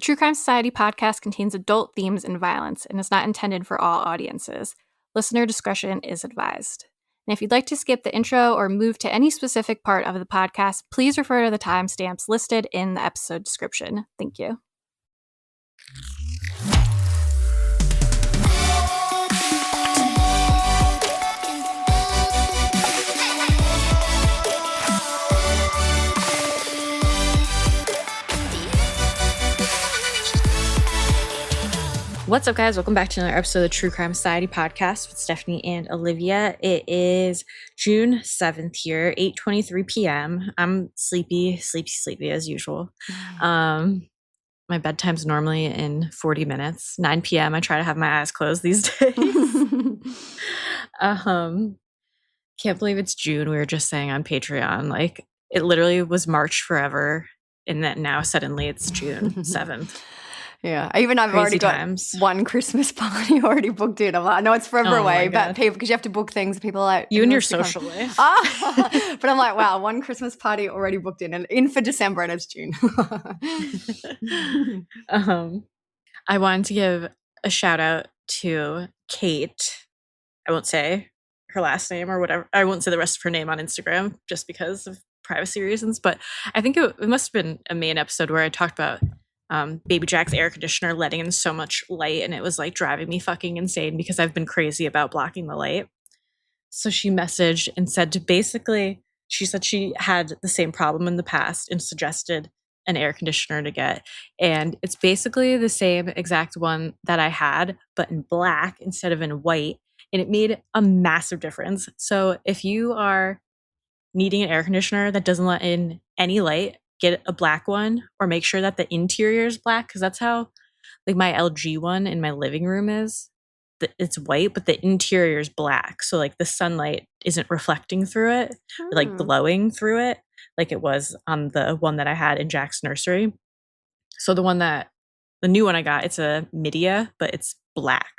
True Crime Society podcast contains adult themes and violence and is not intended for all audiences. Listener discretion is advised. And if you'd like to skip the intro or move to any specific part of the podcast, please refer to the timestamps listed in the episode description. Thank you. What's up, guys? Welcome back to another episode of the True Crime Society podcast with Stephanie and Olivia. It is June 7th here, 8:23 p.m. I'm sleepy as usual. My bedtime's normally in 40 minutes. 9 p.m. I try to have my eyes closed these days. Can't believe it's June. We were just saying on Patreon, like it literally was March forever, and that now suddenly it's June 7th. Yeah, I've already got one Christmas party already booked in. I'm like, I know it's forever away, but people, because you have to book things, people are like, you and your social life. But I'm like, wow, one Christmas party already booked in, and in for December, and it's June. I wanted to give a shout out to Kate. I won't say her last name or whatever. I won't say the rest of her name on Instagram just because of privacy reasons. But I think it must have been a main episode where I talked about Baby Jack's air conditioner letting in so much light, and it was like driving me fucking insane because I've been crazy about blocking the light. So she messaged and said she said she had the same problem in the past and suggested an air conditioner to get. And it's basically the same exact one that I had, but in black instead of in white. And it made a massive difference. So if you are needing an air conditioner that doesn't let in any light, get a black one, or make sure that the interior is black, because that's how like my LG one in my living room is. It's white, but the interior is black, so like the sunlight isn't reflecting through it, or, like glowing through it like it was on the one that I had in Jack's nursery. So the new one I got, it's a Midea, but it's black.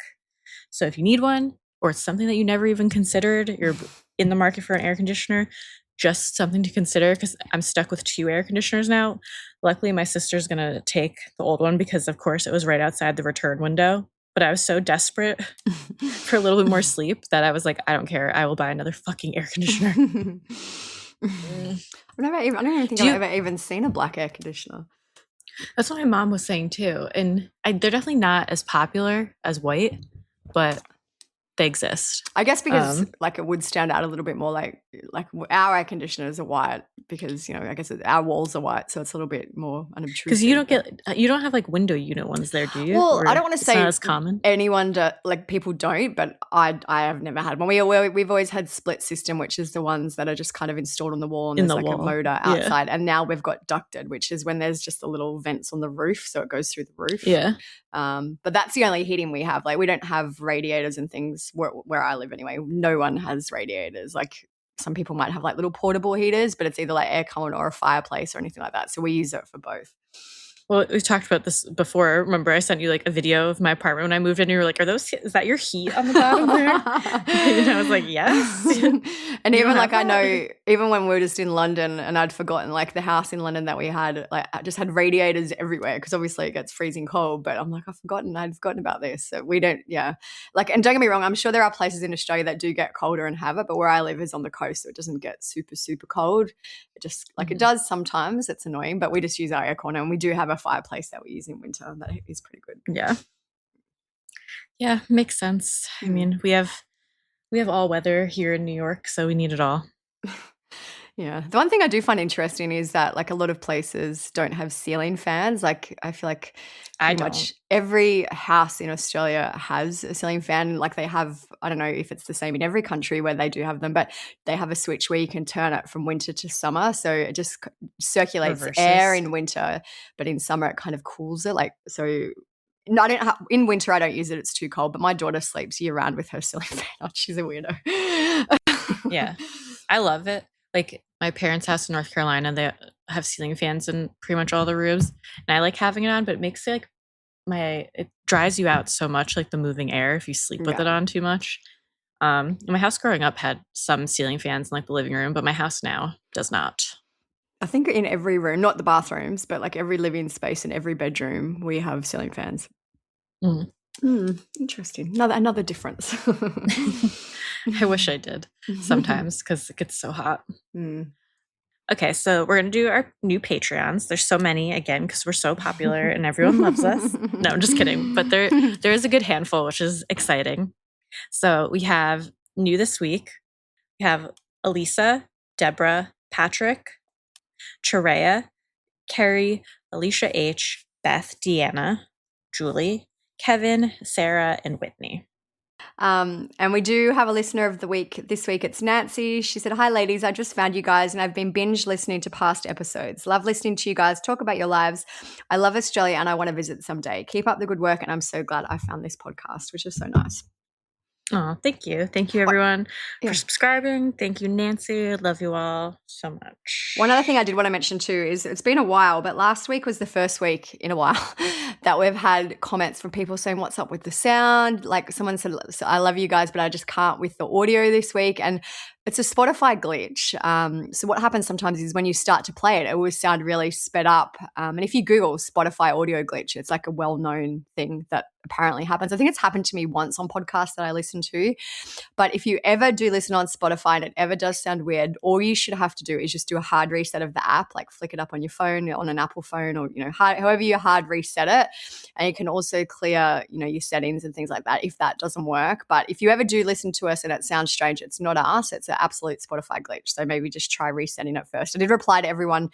So if you need one, or it's something that you never even considered, you're in the market for an air conditioner, just something to consider, because I'm stuck with 2 air conditioners now. Luckily, my sister's going to take the old one because, of course, it was right outside the return window. But I was so desperate for a little bit more sleep that I was like, I don't care. I will buy another fucking air conditioner. I don't even think I've ever even seen a black air conditioner. That's what my mom was saying, too. And they're definitely not as popular as white, but they exist. I guess because like it would stand out a little bit more, like our air conditioners are white because, you know, I guess our walls are white, so it's a little bit more unobtrusive. Because you don't have like window unit ones there, do you? Well, I don't want to say not as common. People don't, but I have never had one. We've always had split system, which is the ones that are just kind of installed on the wall and there's like a motor outside. Yeah. And now we've got ducted, which is when there's just the little vents on the roof, so it goes through the roof. Yeah. But that's the only heating we have. Like we don't have radiators and things where I live anyway. No one has radiators. Like some people might have like little portable heaters, but it's either like aircon or a fireplace or anything like that. So we use it for both. Well, we talked about this before. Remember, I sent you like a video of my apartment when I moved in. You were like, is that your heat on the bottom there? And I was like, yes. And even like I know, even when we were just in London and I'd forgotten like the house in London that we had, like I just had radiators everywhere because obviously it gets freezing cold. But I'm like, I'd forgotten about this. So we don't, like, and don't get me wrong, I'm sure there are places in Australia that do get colder and have it, but where I live is on the coast, so it doesn't get super, super cold. It just like it does sometimes. It's annoying, but we just use our aircon, and we do have a fireplace that we use in winter that is pretty good. Yeah, makes sense. I mean, we have all weather here in New York, so we need it all. Yeah. The one thing I do find interesting is that like a lot of places don't have ceiling fans. Like I feel like pretty much every house in Australia has a ceiling fan. Like they have, I don't know if it's the same in every country where they do have them, but they have a switch where you can turn it from winter to summer. So it just circulates air in winter, but in summer it kind of cools it. Like, so no, in winter I don't use it. It's too cold, but my daughter sleeps year round with her ceiling fan. She's a weirdo. Yeah. I love it. Like my parents' house in North Carolina, they have ceiling fans in pretty much all the rooms, and I like having it on, but it makes it like it dries you out so much, like the moving air if you sleep with it on too much. My house growing up had some ceiling fans in like the living room, but my house now does not. I think in every room, not the bathrooms, but like every living space in every bedroom, we have ceiling fans. Interesting. Another difference. I wish I did sometimes because it gets so hot. Okay, so we're going to do our new Patreons. There's so many, again, because we're so popular and everyone loves us. No, I'm just kidding. But there is a good handful, which is exciting. So we have new this week. We have Elisa, Deborah, Patrick, Chareya, Carrie, Alicia H., Beth, Deanna, Julie, Kevin, Sarah, and Whitney. And we do have a listener of the week this week. It's Nancy. She said, "Hi, ladies. I just found you guys and I've been binge listening to past episodes. Love listening to you guys talk about your lives. I love Australia and I want to visit someday. Keep up the good work. And I'm so glad I found this podcast," which is so nice. Oh, thank you. Thank you, everyone, for subscribing. Thank you, Nancy. I love you all so much. One other thing I did want to mention too is it's been a while, but last week was the first week in a while that we've had comments from people saying, "What's up with the sound?" Like someone said, "I love you guys, but I just can't with the audio this week." And it's a Spotify glitch. So what happens sometimes is when you start to play it, it will sound really sped up. And if you Google Spotify audio glitch, it's like a well-known thing that apparently happens. I think it's happened to me once on podcasts that I listen to. But if you ever do listen on Spotify and it ever does sound weird, all you should have to do is just do a hard reset of the app, like flick it up on your phone, on an Apple phone, or however you hard reset it. And you can also clear your settings and things like that if that doesn't work. But if you ever do listen to us and it sounds strange, it's not us, it's an absolute Spotify glitch. So maybe just try resetting it first. I did reply to everyone.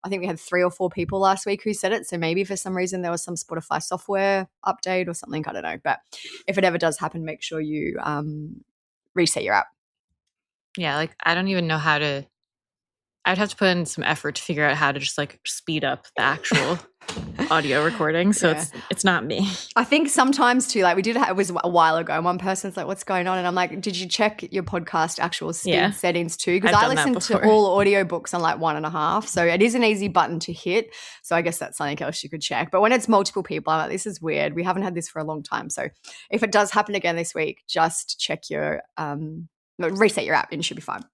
I think we had 3 or 4 people last week who said it. So maybe for some reason there was some Spotify software update or something. I don't know. But if it ever does happen, make sure you reset your app. Yeah, like I don't even know how to. I'd have to put in some effort to figure out how to just like speed up the actual audio recording. So it's not me. I think sometimes too, like it was a while ago, and one person's like, "What's going on?" And I'm like, "Did you check your podcast actual speed settings too?" Because I listen to all audiobooks on like 1.5. So it is an easy button to hit. So I guess that's something else you could check. But when it's multiple people, I'm like, this is weird. We haven't had this for a long time. So if it does happen again this week, just check your reset your app and it should be fine.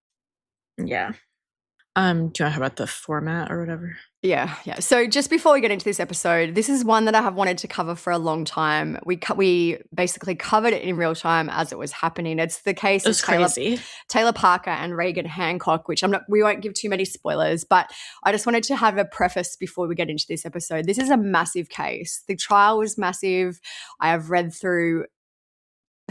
Yeah. Do you want to talk about the format or whatever? Yeah. So just before we get into this episode, this is one that I have wanted to cover for a long time. We basically covered it in real time as it was happening. It's the case of Taylor Parker and Reagan Hancock, which we won't give too many spoilers, but I just wanted to have a preface before we get into this episode. This is a massive case. The trial was massive. I have read through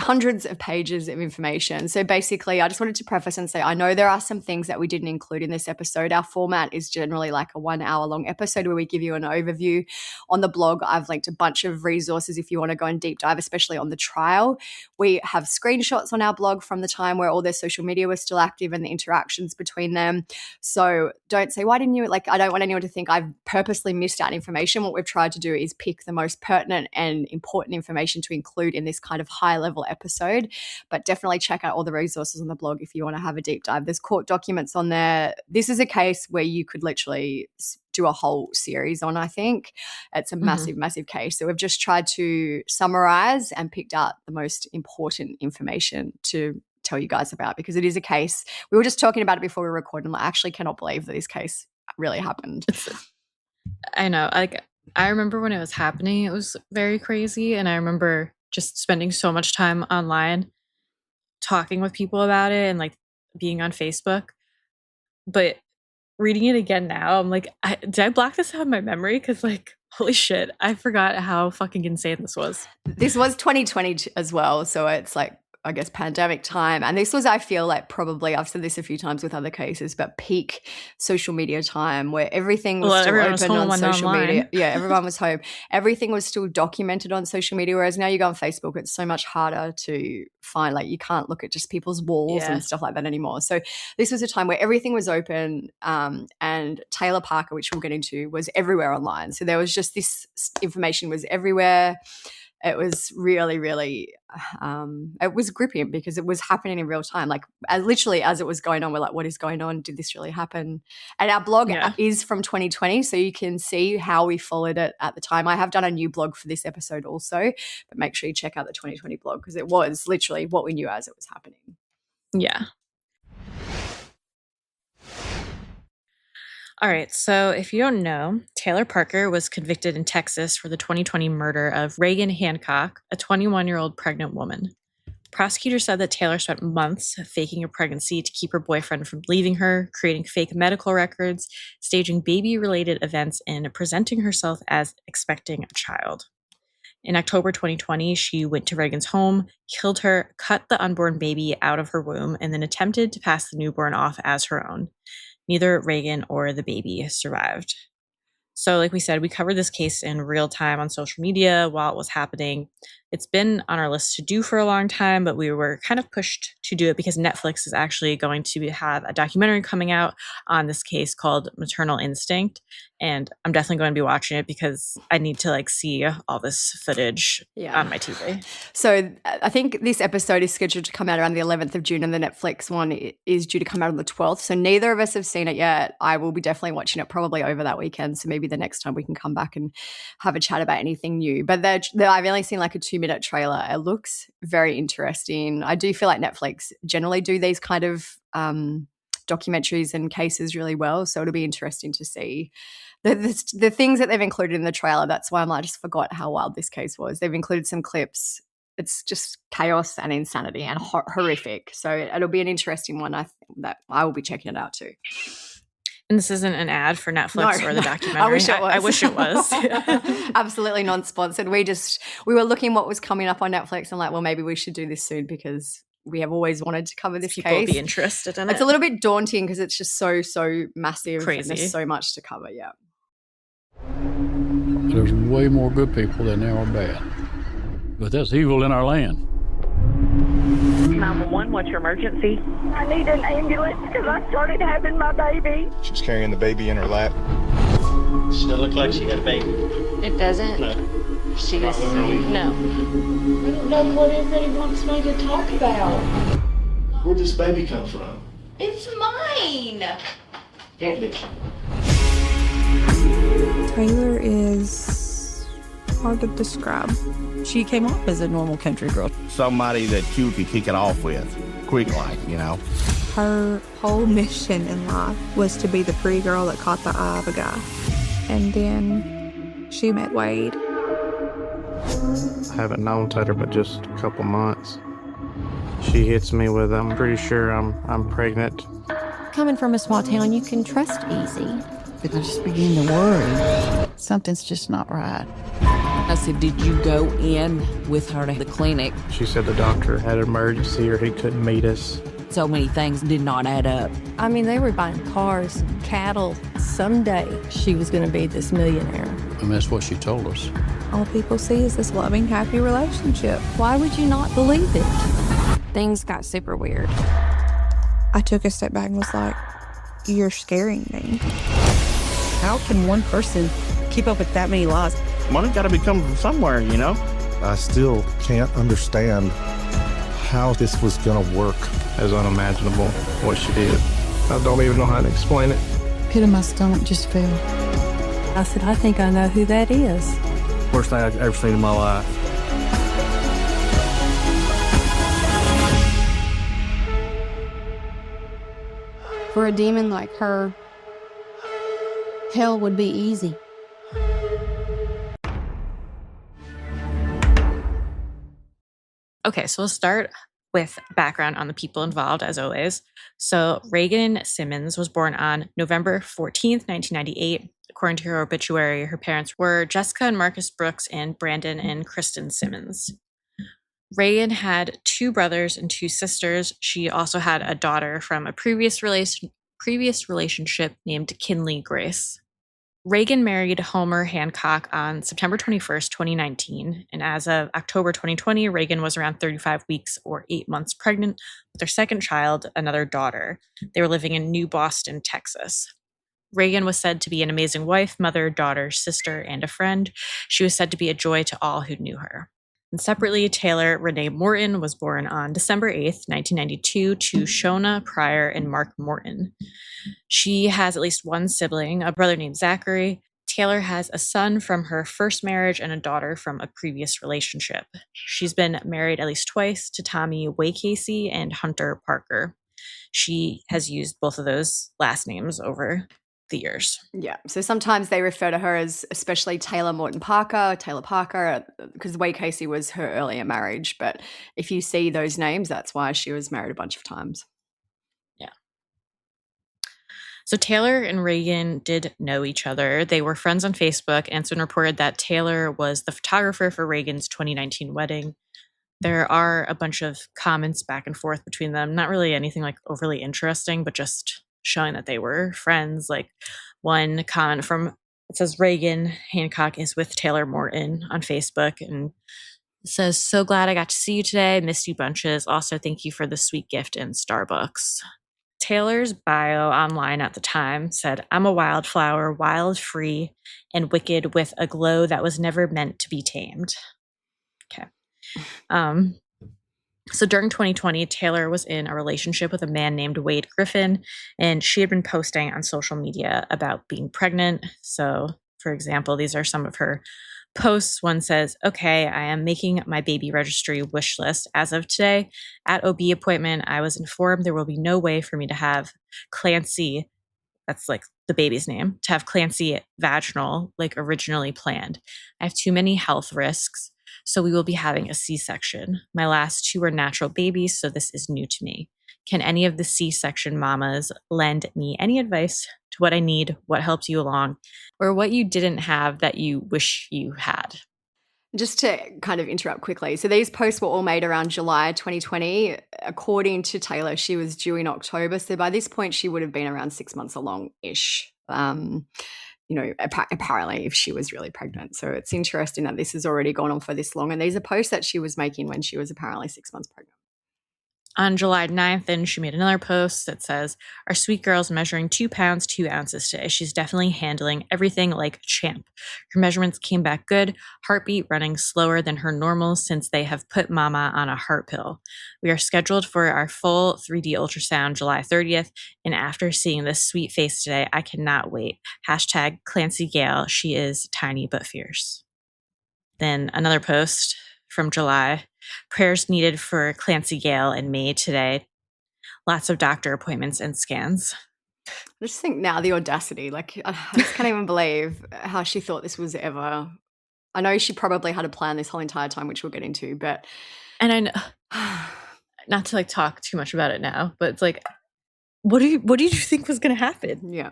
hundreds of pages of information. So basically, I just wanted to preface and say, I know there are some things that we didn't include in this episode. Our format is generally like a 1 hour long episode where we give you an overview. On the blog, I've linked a bunch of resources if you want to go and deep dive, especially on the trial. We have screenshots on our blog from the time where all their social media was still active and the interactions between them. So don't say, why didn't you? Like, I don't want anyone to think I've purposely missed out information. What we've tried to do is pick the most pertinent and important information to include in this kind of high level episode, but definitely check out all the resources on the blog if you want to have a deep dive. There's court documents on there. This is a case where you could literally do a whole series on, I think. It's a massive, massive case. So we've just tried to summarize and picked out the most important information to tell you guys about, because it is a case. We were just talking about it before we recorded, and I actually cannot believe that this case really happened. I know. Like, I remember when it was happening, it was very crazy. And I remember just spending so much time online talking with people about it and like being on Facebook. But reading it again now, I'm like, did I block this out of my memory? Because like, holy shit, I forgot how fucking insane this was. This was 2020 as well. So it's like, I guess, pandemic time. And this was, I feel like, probably, I've said this a few times with other cases, but peak social media time where everything was still open on social media. Yeah, everyone was home. Everything was still documented on social media, whereas now you go on Facebook, it's so much harder to find, like, you can't look at just people's walls and stuff like that anymore. So this was a time where everything was open, and Taylor Parker, which we'll get into, was everywhere online. So there was just this information was everywhere. It was really, really, it was gripping because it was happening in real time. Like literally as it was going on, we're like, what is going on? Did this really happen? And our blog is from 2020, so you can see how we followed it at the time. I have done a new blog for this episode also, but make sure you check out the 2020 blog because it was literally what we knew as it was happening. Yeah. All right, so if you don't know, Taylor Parker was convicted in Texas for the 2020 murder of Reagan Hancock, a 21-year-old pregnant woman. Prosecutors said that Taylor spent months faking a pregnancy to keep her boyfriend from leaving her, creating fake medical records, staging baby-related events, and presenting herself as expecting a child. In October 2020, she went to Reagan's home, killed her, cut the unborn baby out of her womb, and then attempted to pass the newborn off as her own. Neither Reagan or the baby survived. So, like we said, we covered this case in real time on social media while it was happening. It's been on our list to do for a long time, but we were kind of pushed to do it because Netflix is actually going to have a documentary coming out on this case called Maternal Instinct. And I'm definitely going to be watching it because I need to see all this footage on my TV. So I think this episode is scheduled to come out around the 11th of June and the Netflix one is due to come out on the 12th. So neither of us have seen it yet. I will be definitely watching it probably over that weekend. So maybe the next time we can come back and have a chat about anything new. But I've only seen a 2-minute trailer. It looks very interesting. I do feel like Netflix generally do these kind of documentaries and cases really well. So it'll be interesting to see the things that they've included in the trailer. That's why I just forgot how wild this case was. They've included some clips. It's just chaos and insanity and horrific. So it'll be an interesting one. That I will be checking it out too. And this isn't an ad for Netflix or the documentary. I wish it was. I wish it was. Absolutely non-sponsored. We were looking what was coming up on Netflix and well, maybe we should do this soon because we have always wanted to cover this People case. People will be interested in it. It's a little bit daunting because it's just so massive. Crazy. And there's so much to cover, yeah. There's way more good people than there are bad. But that's evil in our land. 911, what's your emergency? I need an ambulance because I started having my baby. She's carrying the baby in her lap. Doesn't look like she had a baby. It doesn't? No. She just, no. I don't know what everybody wants me to talk about. Where'd this baby come from? It's mine. Can't be. Taylor is hard to describe. She came off as a normal country girl. Somebody that you could kick it off with, quick like, Her whole mission in life was to be the pretty girl that caught the eye of a guy. And then she met Wade. I haven't known Taylor but just a couple months. She hits me with, I'm pretty sure I'm pregnant. Coming from a small town, you can trust easy. But I just begin to worry. Something's just not right. I said, did you go in with her to the clinic? She said the doctor had an emergency or he couldn't meet us. So many things did not add up. I mean, they were buying cars, cattle. Someday she was going to be this millionaire. And that's what she told us. All people see is this loving, happy relationship. Why would you not believe it? Things got super weird. I took a step back and was like, you're scaring me. How can one person keep up with that many lies? Money's got to be coming from somewhere, I still can't understand how this was going to work. It was unimaginable what she did. I don't even know how to explain it. Pit of my stomach just fell. I said, I think I know who that is. Worst thing I've ever seen in my life. For a demon like her, hell would be easy. Okay, so we'll start with background on the people involved, as always. So Reagan Simmons was born on November 14th, 1998. According to her obituary, her parents were Jessica and Marcus Brooks and Brandon and Kristen Simmons. Reagan had 2 brothers and 2 sisters. She also had a daughter from a previous relationship named Kinley Grace. Reagan married Homer Hancock on September 21st, 2019, and as of October 2020, Reagan was around 35 weeks or 8 months pregnant with their second child, another daughter. They were living in New Boston, Texas. Reagan was said to be an amazing wife, mother, daughter, sister, and a friend. She was said to be a joy to all who knew her. And separately, Taylor Renee Morton was born on December 8th, 1992 to Shona Pryor and Mark Morton. She has at least one sibling, a brother named Zachary. Taylor has a son from her first marriage and a daughter from a previous relationship. She's been married at least twice to Tommy Waycasey and Hunter Parker. She has used both of those last names over the years. Yeah. So sometimes they refer to her as especially Taylor Morton Parker, Taylor Parker, because Wade Casey was her earlier marriage. But if you see those names, that's why she was married a bunch of times. Yeah. So Taylor and Reagan did know each other. They were friends on Facebook, and it's been reported that Taylor was the photographer for Reagan's 2019 wedding. There are a bunch of comments back and forth between them. Not really anything like overly interesting, but just showing that they were friends. Like one comment it says Reagan Hancock is with Taylor Morton on Facebook, and it says, "So glad I got to see you today. Missed you bunches. Also, thank you for the sweet gift in Starbucks." Taylor's bio online at the time said, "I'm a wildflower, wild, free, and wicked with a glow that was never meant to be tamed." Okay. So during 2020, Taylor was in a relationship with a man named Wade Griffin, and she had been posting on social media about being pregnant. So, for example, these are some of her posts. One says, "Okay, I am making my baby registry wish list as of today. At OB appointment, I was informed there will be no way for me to have Clancy," that's like the baby's name, "to have Clancy vaginal like originally planned. I have too many health risks, so we will be having a C-section. My last two were natural babies, so this is new to me. Can any of the C-section mamas lend me any advice to what I need, what helped you along, or what you didn't have that you wish you had?" Just to kind of interrupt quickly. So these posts were all made around July 2020. According to Taylor, she was due in October. So by this point, she would have been around 6 months along-ish. Apparently, if she was really pregnant. So it's interesting that this has already gone on for this long. And these are posts that she was making when she was apparently 6 months pregnant. On July 9th, and she made another post that says, "Our sweet girl's measuring 2 pounds, 2 ounces today. She's definitely handling everything like a champ. Her measurements came back good, heartbeat running slower than her normal since they have put mama on a heart pill. We are scheduled for our full 3D ultrasound July 30th, and after seeing this sweet face today, I cannot wait. Hashtag Clancy Gale, she is tiny but fierce." Then another post from July, "Prayers needed for Clancy Gale and me today. Lots of doctor appointments and scans." I just think now the audacity, like I just can't even believe how she thought this was ever. I know she probably had a plan this whole entire time, which we'll get into, but. And I know, not to like talk too much about it now, but it's like, what did you think was going to happen? Yeah.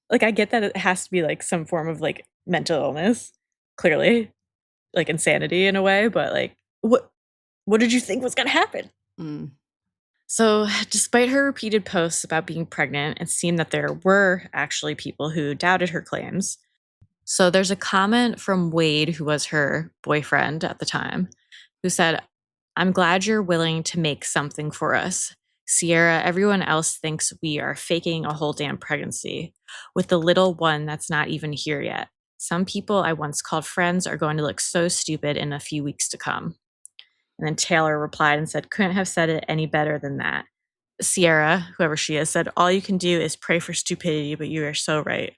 Like, I get that it has to be like some form of like mental illness, clearly, like insanity in a way, but like, what did you think was going to happen? Mm. So despite her repeated posts about being pregnant, it seemed that there were actually people who doubted her claims. So there's a comment from Wade, who was her boyfriend at the time, who said, "I'm glad you're willing to make something for us. Sierra, everyone else thinks we are faking a whole damn pregnancy with the little one that's not even here yet. Some people I once called friends are going to look so stupid in a few weeks to come." And then Taylor replied and said, "Couldn't have said it any better than that. Sierra," whoever she is, said, "All you can do is pray for stupidity, but you are so right."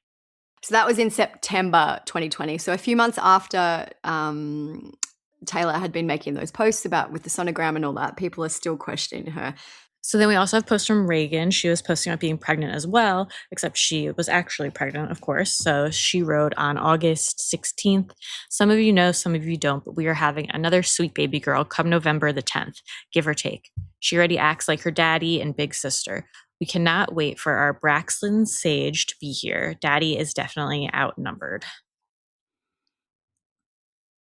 So that was in September 2020. So a few months after Taylor had been making those posts about with the sonogram and all that, people are still questioning her. So then we also have posts from Reagan. She was posting about being pregnant as well, except she was actually pregnant, of course. So she wrote on August 16th, "Some of you know, some of you don't, but we are having another sweet baby girl come November the 10th, give or take. She already acts like her daddy and big sister. We cannot wait for our Braxton Sage to be here. Daddy is definitely outnumbered."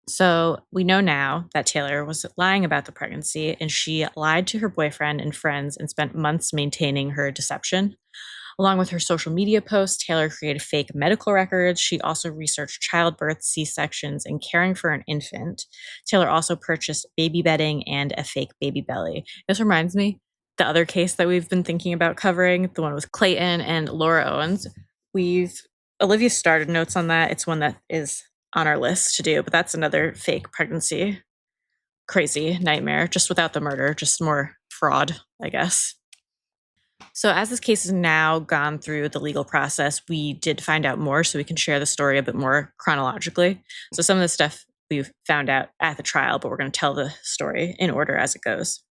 So we know now that Taylor was lying about the pregnancy, and she lied to her boyfriend and friends and spent months maintaining her deception. Along with her social media posts, Taylor created fake medical records. She also researched childbirth, C-sections, and caring for an infant. Taylor also purchased baby bedding and a fake baby belly. This reminds me, the other case that we've been thinking about covering, the one with Clayton and Laura Owens, Olivia started notes on that. It's one that is on our list to do, but that's another fake pregnancy. Crazy nightmare, just without the murder, just more fraud, I guess. So as this case has now gone through the legal process, we did find out more, so we can share the story a bit more chronologically. So some of the stuff we've found out at the trial, but we're going to tell the story in order as it goes.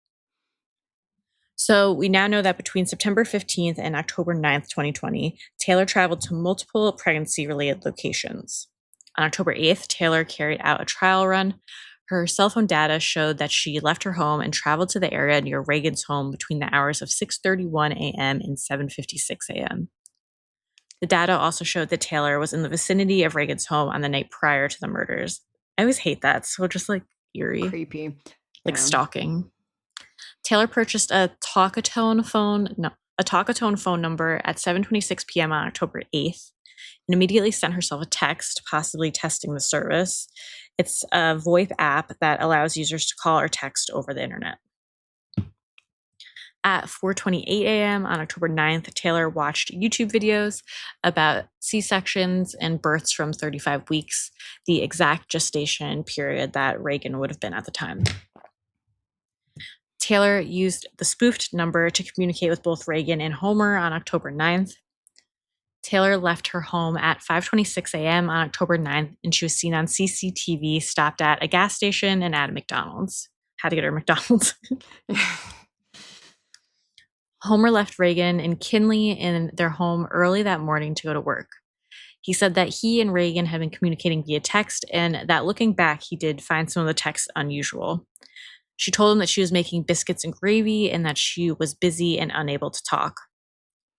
So we now know that between September 15th and October 9th, 2020, Taylor traveled to multiple pregnancy-related locations. On October 8th, Taylor carried out a trial run. Her cell phone data showed that she left her home and traveled to the area near Reagan's home between the hours of 6:31 a.m. and 7:56 a.m. The data also showed that Taylor was in the vicinity of Reagan's home on the night prior to the murders. I always hate that. So just like eerie. Creepy. Like stalking. Taylor purchased a Talkatone phone number at 7:26 p.m. on October 8th and immediately sent herself a text, possibly testing the service. It's a VoIP app that allows users to call or text over the internet. At 4:28 a.m. on October 9th, Taylor watched YouTube videos about C-sections and births from 35 weeks, the exact gestation period that Reagan would have been at the time. Taylor used the spoofed number to communicate with both Reagan and Homer on October 9th. Taylor left her home at 5:26 a.m. on October 9th, and she was seen on CCTV stopped at a gas station and at a McDonald's. Had to get her McDonald's. Homer left Reagan and Kinley in their home early that morning to go to work. He said that he and Reagan had been communicating via text, and that looking back, he did find some of the texts unusual. She told him that she was making biscuits and gravy and that she was busy and unable to talk.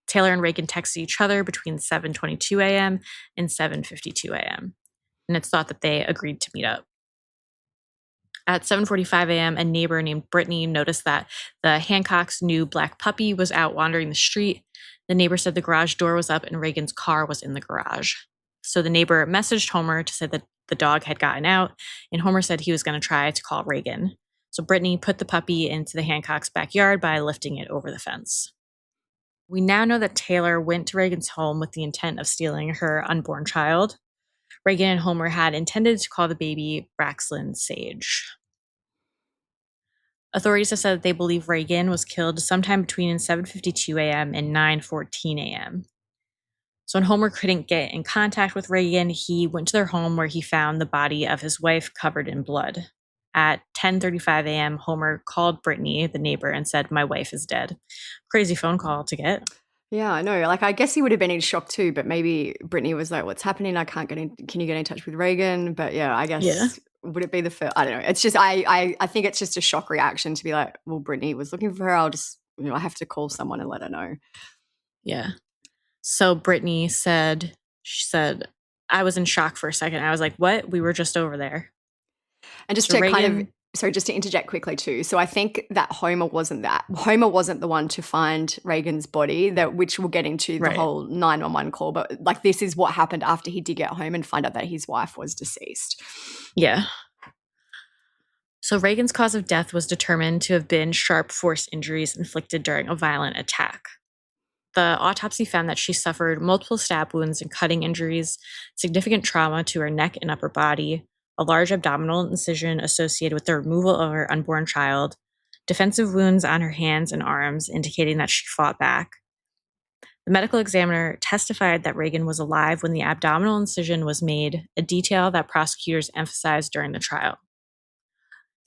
Taylor and Reagan texted each other between 7:22 a.m. and 7:52 a.m., and it's thought that they agreed to meet up. At 7:45 a.m., a neighbor named Brittany noticed that the Hancock's new black puppy was out wandering the street. The neighbor said the garage door was up and Reagan's car was in the garage. So the neighbor messaged Homer to say that the dog had gotten out, and Homer said he was going to try to call Reagan. So Brittany put the puppy into the Hancock's backyard by lifting it over the fence. We now know that Taylor went to Reagan's home with the intent of stealing her unborn child. Reagan and Homer had intended to call the baby Braxlyn Sage. Authorities have said that they believe Reagan was killed sometime between 7:52 a.m. and 9:14 a.m. So when Homer couldn't get in contact with Reagan, he went to their home where he found the body of his wife covered in blood. At 10:35 a.m., Homer called Brittany, the neighbor, and said, "My wife is dead." Crazy phone call to get. Yeah, I know. Like, I guess he would have been in shock too, but maybe Brittany was like, "What's happening? I can't get in. Can you get in touch with Reagan?" But yeah, I guess would it be the first? I don't know. It's just I think it's just a shock reaction to be like, "Well, Brittany was looking for her. I'll just I have to call someone and let her know." Yeah. So Brittany said, "I was in shock for a second. I was like, what? We were just over there." And just so to Reagan, just to interject quickly too. So I think that Homer wasn't the one to find Reagan's body, which we'll get into the whole 911 call. But like, this is what happened after he did get home and find out that his wife was deceased. Yeah. So Reagan's cause of death was determined to have been sharp force injuries inflicted during a violent attack. The autopsy found that she suffered multiple stab wounds and cutting injuries, significant trauma to her neck and upper body, a large abdominal incision associated with the removal of her unborn child, defensive wounds on her hands and arms indicating that she fought back. The medical examiner testified that Reagan was alive when the abdominal incision was made, a detail that prosecutors emphasized during the trial.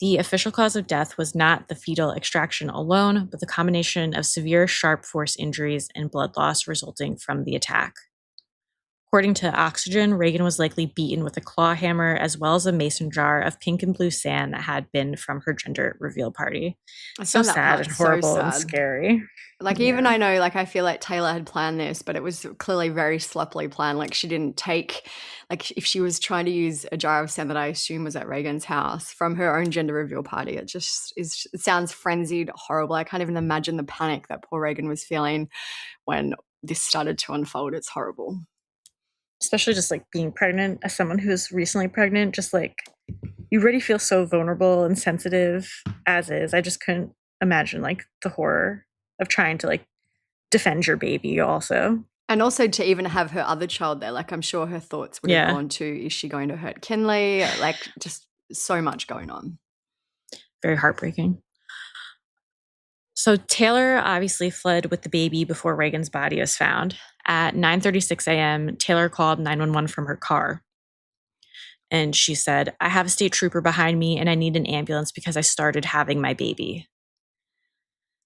The official cause of death was not the fetal extraction alone, but the combination of severe sharp force injuries and blood loss resulting from the attack. According to Oxygen, Reagan was likely beaten with a claw hammer as well as a mason jar of pink and blue sand that had been from her gender reveal party. So sad and horrible and scary. Like, even I know, like, I feel like Taylor had planned this, but it was clearly very sloppily planned. Like, she didn't take, like, if she was trying to use a jar of sand that I assume was at Reagan's house from her own gender reveal party, it sounds frenzied, horrible. I can't even imagine the panic that poor Reagan was feeling when this started to unfold. It's horrible. Especially just like being pregnant, as someone who's recently pregnant, just like you already feel so vulnerable and sensitive as is. I just couldn't imagine like the horror of trying to like defend your baby also. And also to even have her other child there, like I'm sure her thoughts would have gone to, is she going to hurt Kinley? Like just so much going on. Very heartbreaking. So Taylor obviously fled with the baby before Reagan's body was found. At 9:36 a.m., Taylor called 911 from her car. And she said, "I have a state trooper behind me and I need an ambulance because I started having my baby."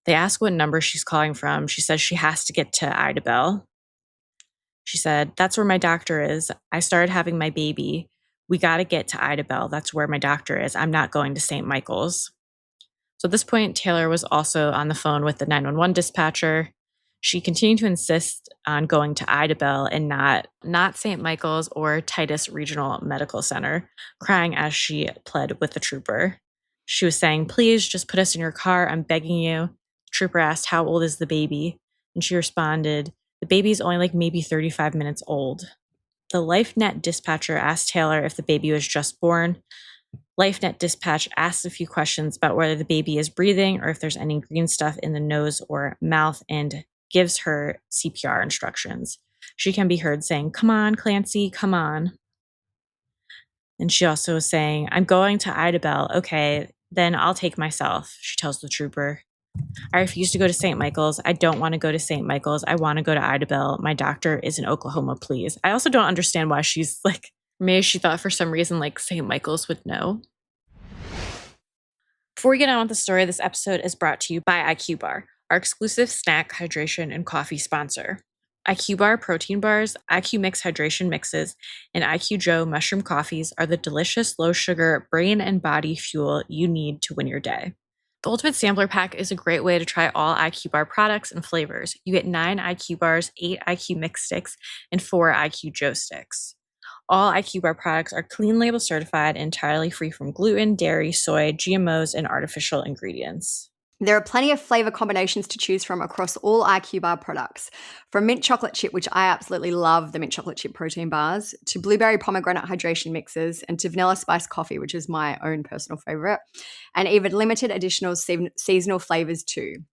They ask what number she's calling from. She says she has to get to Idabel. She said, "That's where my doctor is. I started having my baby. We got to get to Idabel. That's where my doctor is. I'm not going to St. Michael's." So at this point, Taylor was also on the phone with the 911 dispatcher. She continued to insist on going to Idabel and not St. Michael's or Titus Regional Medical Center, crying as she pled with the trooper. She was saying, "Please just put us in your car. I'm begging you." The trooper asked, "How old is the baby?" And she responded, "The baby's only like maybe 35 minutes old." The LifeNet dispatcher asked Taylor if the baby was just born. LifeNet dispatch asks a few questions about whether the baby is breathing or if there's any green stuff in the nose or mouth, and gives her CPR instructions. She can be heard saying, "Come on, Clancy, come on." And she also was saying, "I'm going to Idabel. Okay, then I'll take myself," she tells the trooper. "I refuse to go to St. Michael's. I don't want to go to St. Michael's. I want to go to Idabel. My doctor is in Oklahoma, please." I also don't understand why she's like, maybe she thought for some reason like St. Michael's would know. Before we get on with the story, this episode is brought to you by IQBAR, our exclusive snack, hydration, and coffee sponsor. IQBAR protein bars, IQ Mix hydration mixes, and IQ Joe mushroom coffees are the delicious low-sugar brain and body fuel you need to win your day. The Ultimate Sampler Pack is a great way to try all IQBAR products and flavors. You get 9 IQ bars, 8 IQ Mix sticks, and 4 IQ Joe sticks. All IQBAR products are clean label certified, entirely free from gluten, dairy, soy, GMOs, and artificial ingredients. There are plenty of flavor combinations to choose from across all IQBAR products. From mint chocolate chip, which I absolutely love the mint chocolate chip protein bars, to blueberry pomegranate hydration mixes, and to vanilla spice coffee, which is my own personal favorite, and even limited additional seasonal flavors too.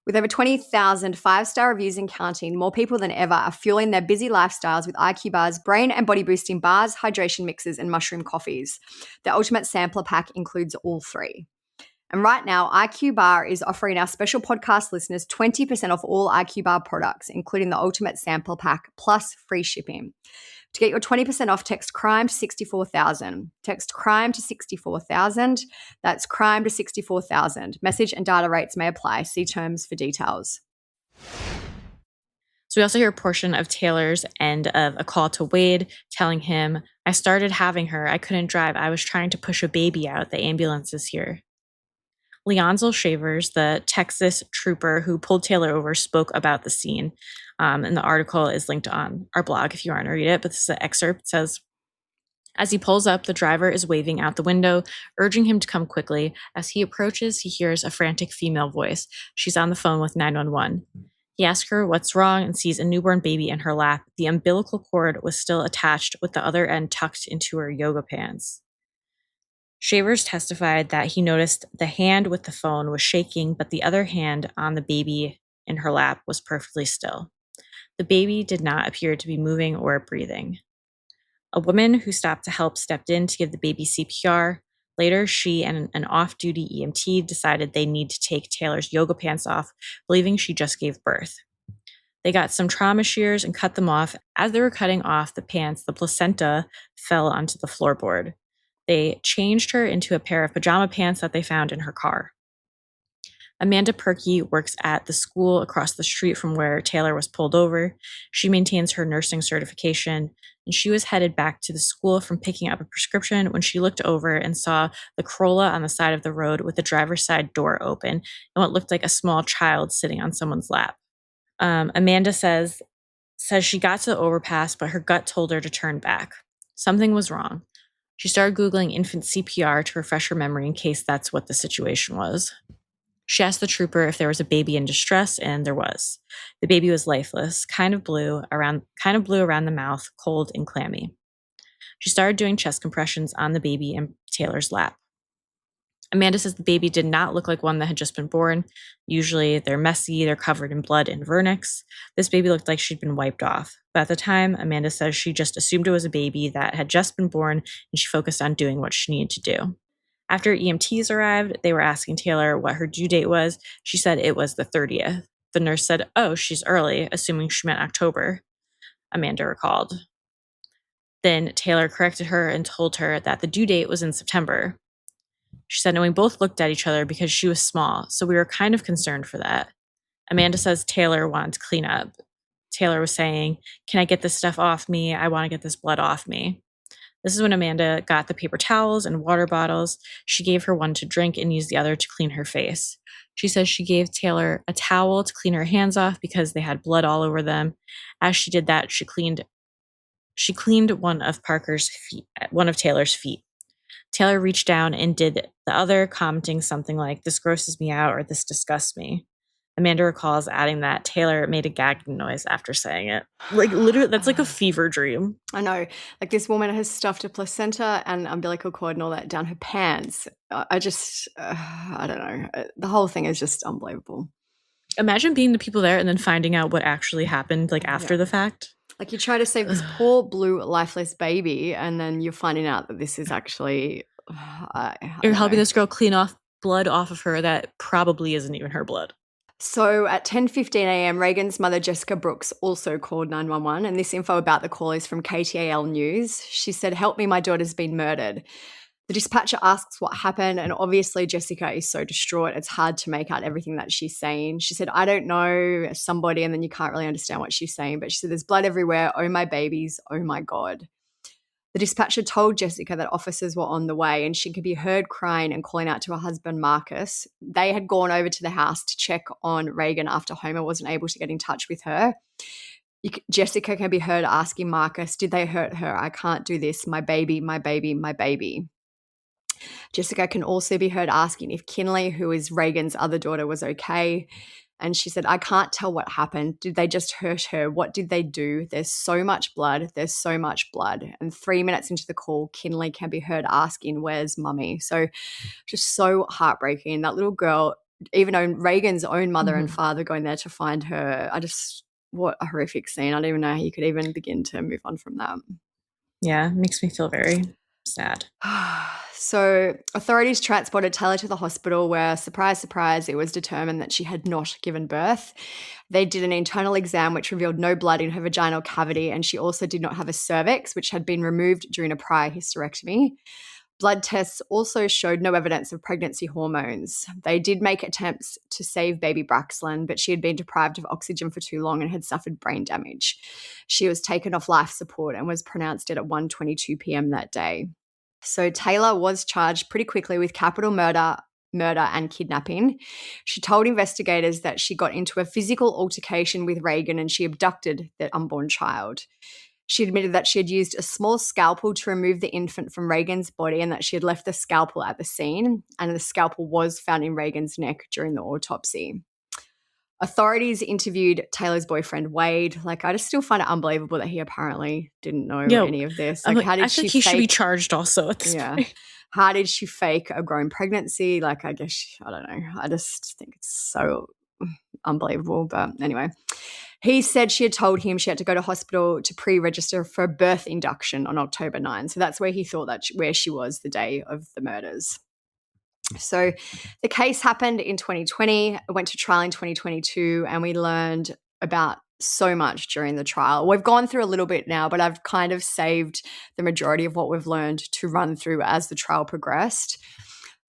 With over 20,000 5-star reviews and counting, more people than ever are fueling their busy lifestyles with IQBAR's brain and body boosting bars, hydration mixes, and mushroom coffees. The Ultimate Sampler Pack includes all 3. And right now, IQBAR is offering our special podcast listeners 20% off all IQBAR products, including the Ultimate Sampler Pack plus free shipping. To get your 20% off, text CRIME to 64,000. Text CRIME to 64,000. That's CRIME to 64,000. Message and data rates may apply. See terms for details. So we also hear a portion of Taylor's end of a call to Wade telling him, "I started having her. I couldn't drive. I was trying to push a baby out. The ambulance is here." Leonzel Shavers, the Texas trooper who pulled Taylor over, spoke about the scene. And the article is linked on our blog if you want to read it. But this is an excerpt. It says, "As he pulls up, the driver is waving out the window, urging him to come quickly. As he approaches, he hears a frantic female voice. She's on the phone with 911. He asks her what's wrong and sees a newborn baby in her lap. The umbilical cord was still attached with the other end tucked into her yoga pants." Shavers testified that he noticed the hand with the phone was shaking, but the other hand on the baby in her lap was perfectly still. The baby did not appear to be moving or breathing. A woman who stopped to help stepped in to give the baby CPR. Later, she and an off-duty EMT decided they need to take Taylor's yoga pants off, believing she just gave birth. They got some trauma shears and cut them off. As they were cutting off the pants, the placenta fell onto the floorboard. They changed her into a pair of pajama pants that they found in her car. Amanda Perkey works at the school across the street from where Taylor was pulled over. She maintains her nursing certification, and she was headed back to the school from picking up a prescription when she looked over and saw the Corolla on the side of the road with the driver's side door open and what looked like a small child sitting on someone's lap. Amanda says she got to the overpass, but her gut told her to turn back. Something was wrong. She started Googling infant CPR to refresh her memory in case that's what the situation was. She asked the trooper if there was a baby in distress, and there was. The baby was lifeless, kind of blue around the mouth, cold and clammy. She started doing chest compressions on the baby in Taylor's lap. Amanda says the baby did not look like one that had just been born. Usually they're messy, they're covered in blood and vernix. This baby looked like she'd been wiped off. But at the time, Amanda says she just assumed it was a baby that had just been born, and she focused on doing what she needed to do. After EMTs arrived, they were asking Taylor what her due date was. She said it was the 30th. The nurse said, "Oh, she's early," assuming she meant October, Amanda recalled. Then Taylor corrected her and told her that the due date was in September. She said, and we both looked at each other because she was small, so we were kind of concerned for that. Amanda says Taylor wanted to clean up. Taylor was saying, can I get this stuff off me? I want to get this blood off me. This is when Amanda got the paper towels and water bottles. She gave her one to drink and used the other to clean her face. She says she gave Taylor a towel to clean her hands off because they had blood all over them. As she did that, she cleaned one of Taylor's feet. Taylor reached down and did the other, commenting something like, this grosses me out or this disgusts me. Amanda recalls adding that Taylor made a gagging noise after saying it. Like, literally, that's like a fever dream. I know. Like, this woman has stuffed a placenta and umbilical cord and all that down her pants. I don't know. The whole thing is just unbelievable. Imagine being the people there and then finding out what actually happened, like, after the fact. Like, you try to save this poor, blue, lifeless baby, and then you're finding out that this is actually... You're helping this girl clean off blood off of her that probably isn't even her blood. So at 10:15 a.m., Reagan's mother, Jessica Brooks, also called 911, and this info about the call is from KTAL News. She said, help me, my daughter's been murdered. The dispatcher asks what happened, and obviously Jessica is so distraught, it's hard to make out everything that she's saying. She said, I don't know, somebody, and then you can't really understand what she's saying, but she said, there's blood everywhere, oh my babies, oh my God. The dispatcher told Jessica that officers were on the way and she could be heard crying and calling out to her husband, Marcus. They had gone over to the house to check on Reagan after Homer wasn't able to get in touch with her. Jessica can be heard asking Marcus, did they hurt her? I can't do this. My baby, my baby, my baby. Jessica can also be heard asking if Kinley, who is Reagan's other daughter, was okay. And she said, I can't tell what happened. Did they just hurt her? What did they do? There's so much blood. There's so much blood. And 3 minutes into the call, Kinley can be heard asking, where's mummy? So just so heartbreaking. That little girl, even though Reagan's own mother and father going there to find her, what a horrific scene. I don't even know how you could even begin to move on from that. Yeah, it makes me feel very sad. So authorities transported Taylor to the hospital where, surprise, surprise, it was determined that she had not given birth. They did an internal exam which revealed no blood in her vaginal cavity, and she also did not have a cervix, which had been removed during a prior hysterectomy. Blood tests also showed no evidence of pregnancy hormones. They did make attempts to save baby Braxlin, but she had been deprived of oxygen for too long and had suffered brain damage. She was taken off life support and was pronounced dead at 1:22 p.m. that day. So Taylor was charged pretty quickly with capital murder and kidnapping. She told investigators that she got into a physical altercation with Reagan and she abducted the unborn child. She admitted that she had used a small scalpel to remove the infant from Reagan's body and that she had left the scalpel at the scene, and the scalpel was found in Reagan's neck during the autopsy. Authorities interviewed Taylor's boyfriend, Wade. Like, I just still find it unbelievable that he apparently didn't know any of this. Like, how did I think he should be charged also at this point. How did she fake a grown pregnancy? Like, I guess, I don't know. I just think it's so unbelievable. But anyway, he said she had told him she had to go to hospital to pre-register for birth induction on October 9. So that's where he thought that where she was the day of the murders. So the case happened in 2020, it went to trial in 2022, and we learned about so much during the trial. We've gone through a little bit now, but I've kind of saved the majority of what we've learned to run through as the trial progressed.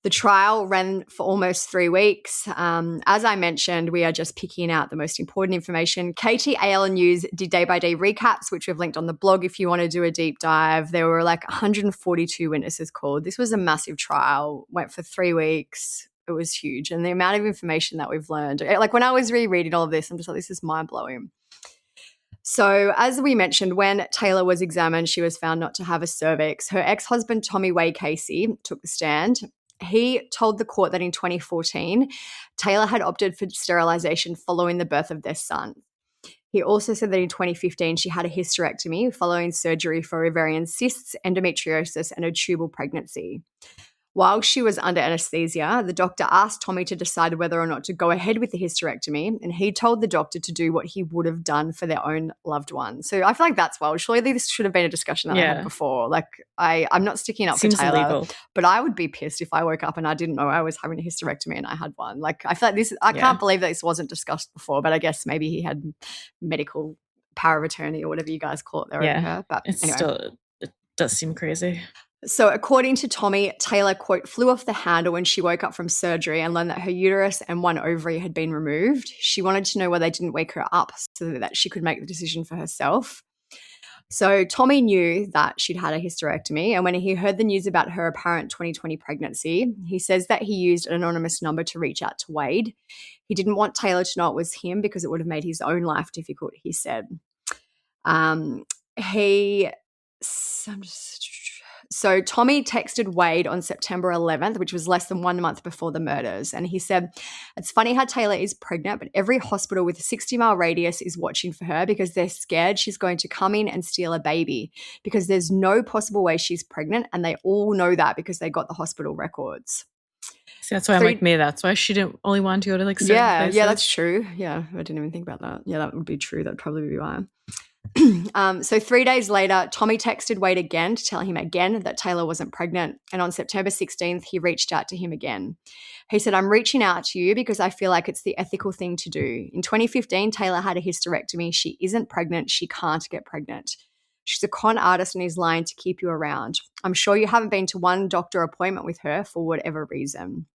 The trial ran for almost 3 weeks. As I mentioned, we are just picking out the most important information. KTAL News did day-by-day recaps, which we've linked on the blog if you want to do a deep dive. There were like 142 witnesses called. This was a massive trial, went for 3 weeks. It was huge. And the amount of information that we've learned, like when I was rereading all of this, I'm just like, this is mind-blowing. So as we mentioned, when Taylor was examined, she was found not to have a cervix. Her ex-husband, Tommy Way Casey, took the stand. He told the court that in 2014, Taylor had opted for sterilization following the birth of their son. He also said that in 2015, she had a hysterectomy following surgery for ovarian cysts, endometriosis, and a tubal pregnancy. While she was under anesthesia, the doctor asked Tommy to decide whether or not to go ahead with the hysterectomy, and he told the doctor to do what he would have done for their own loved one. So I feel like that's wild. Surely this should have been a discussion that I had before. Like, I'm not sticking up for Taylor, illegal. But I would be pissed if I woke up and I didn't know I was having a hysterectomy and I had one. Like, I feel like this. I can't believe that this wasn't discussed before, but I guess maybe he had medical power of attorney or whatever you guys call it there over her. But it does seem crazy. So according to Tommy, Taylor, quote, flew off the handle when she woke up from surgery and learned that her uterus and one ovary had been removed. She wanted to know why they didn't wake her up so that she could make the decision for herself. So Tommy knew that she'd had a hysterectomy, and when he heard the news about her apparent 2020 pregnancy, he says that he used an anonymous number to reach out to Wade. He didn't want Taylor to know it was him because it would have made his own life difficult, he said. So Tommy texted Wade on September 11th, which was less than 1 month before the murders. And he said, it's funny how Taylor is pregnant, but every hospital with a 60-mile radius is watching for her because they're scared she's going to come in and steal a baby because there's no possible way she's pregnant. And they all know that because they got the hospital records. See, that's why I'm like, maybe that's why she didn't only want to go to like certain places. Yeah, that's true. Yeah, I didn't even think about that. Yeah, that would be true. That would probably be why. So 3 days later, Tommy texted Wade again to tell him again that Taylor wasn't pregnant. And on September 16th, he reached out to him again. He said, I'm reaching out to you because I feel like it's the ethical thing to do. In 2015, Taylor had a hysterectomy. She isn't pregnant. She can't get pregnant. She's a con artist and is lying to keep you around. I'm sure you haven't been to one doctor appointment with her for whatever reason.